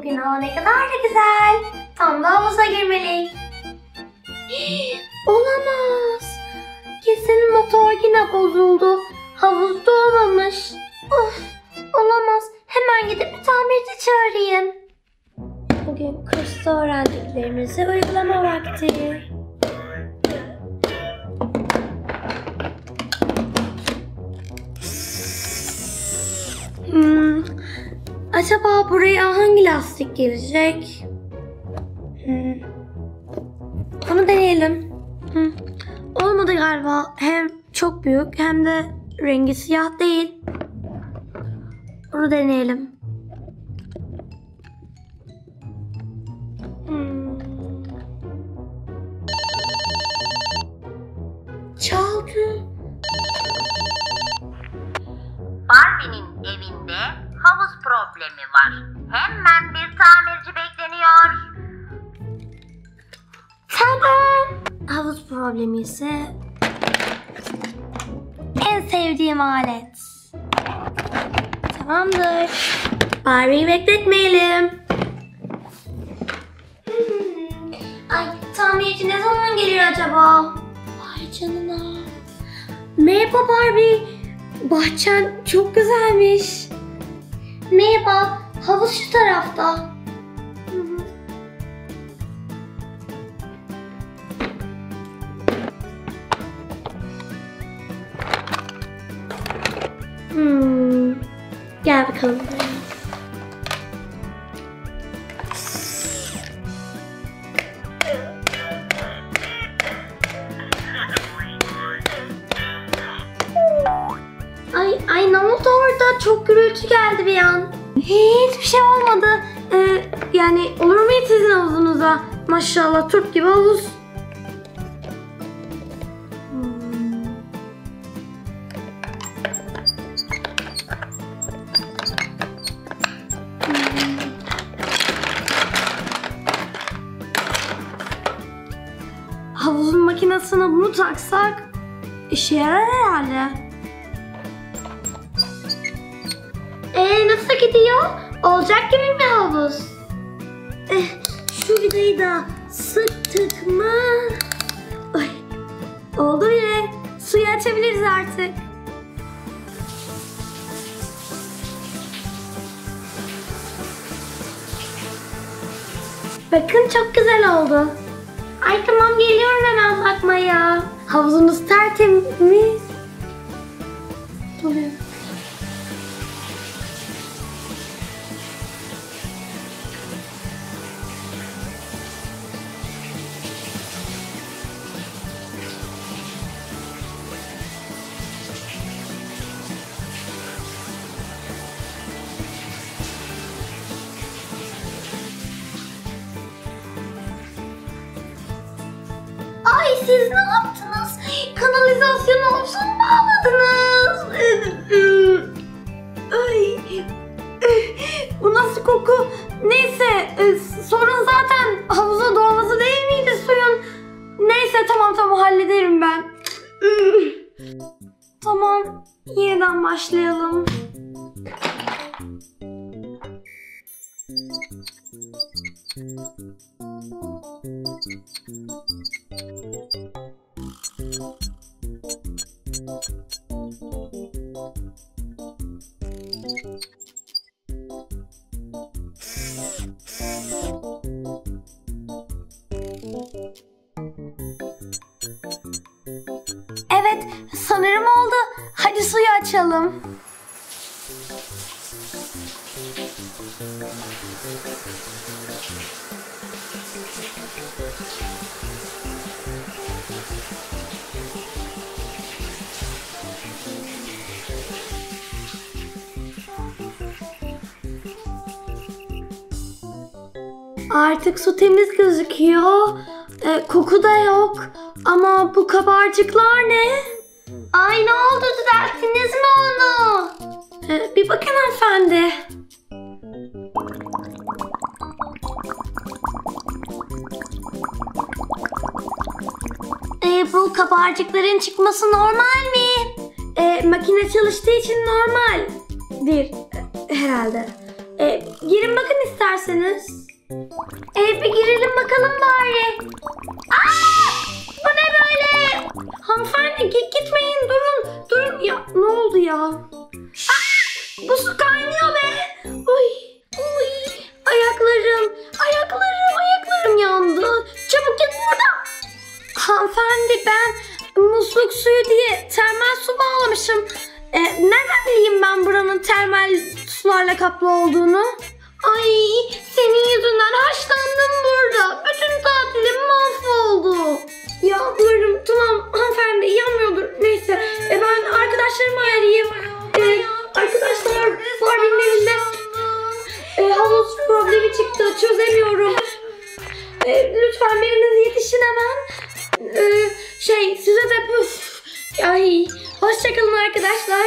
Bugün hava ne kadar da güzel. Tam da havuza girmeliyim. Olamaz. Kesin motor yine bozuldu. Havuzda olmamış. Of, olamaz. Hemen gidip bir tamirci çağırayım. Bugün kursta öğrendiklerimizi uygulama vakti. Acaba buraya hangi lastik gelecek? Onu deneyelim. Olmadı galiba. Hem çok büyük hem de rengi siyah değil. Onu deneyelim. Çaldı. Barbie'nin evinde havuz problemi var. Hemen bir tamirci bekleniyor. Tamam. Havuz problemi ise en sevdiğim alet. Tamamdır. Barbie'yi bekletmeyelim. Ay, tamirci ne zaman gelir acaba? Vay canına. Merhaba Barbie. Bahçen çok güzelmiş. Merhaba. Havuz şu tarafta. Gel bakalım. Ay ne oldu orada? Çok gürültü geldi bir an. Hiçbir şey olmadı. Yani olur mu sizin havuzunuza? Maşallah turp gibi havuz. Havuzun makinesine bunu taksak işe yarar herhalde. Nasıl gidiyor? Olacak gibi mi havuz? Şu vidayı da sıktık mı? Ay, oldu bile. Suyu açabiliriz artık. Bakın çok güzel oldu. Ay tamam, geliyorum hemen bakmaya. Havuzunuz tertemiz. Oluyor. Ay siz ne yaptınız? Kanalizasyonu havuza mı bağladınız? Ay. Bu nasıl koku? Neyse sorun zaten havuza dolması değil miydi suyun? Neyse tamam hallederim ben. Tamam, yeniden başlayalım. Evet, sanırım oldu. Hadi suyu açalım. Artık su temiz gözüküyor. Koku da yok. Ama bu kabarcıklar ne? Ay ne oldu? Düzelttiniz mi onu? Bir bakın hanımefendi. Bu kabarcıkların çıkması normal mi? Makine çalıştığı için normaldir herhalde. Girin bakın isterseniz. Bir girelim bakalım bari. Bu ne böyle? Hanımefendi gitmeyin, durun ya, ne oldu ya? Bu su kaynıyor be. Uy. Ayaklarım yandı. Çabuk git buradan. Hanımefendi ben musluk suyu diye termal su bağlamışım. Nereden bileyim ben buranın termal sularla kaplı olduğunu? Ay senin yüzünden haşlandım burada. Bütün tatilim mahvoldu. Yavrum tamam hanımefendi yanmıyordur. Neyse ben arkadaşlarımı arayayım. Arkadaşlar Barbie'nin evinde havuz problemi çıktı. Çözemiyorum. Lütfen biriniz yetişin hemen. Size de püf. Ay hoşçakalın arkadaşlar.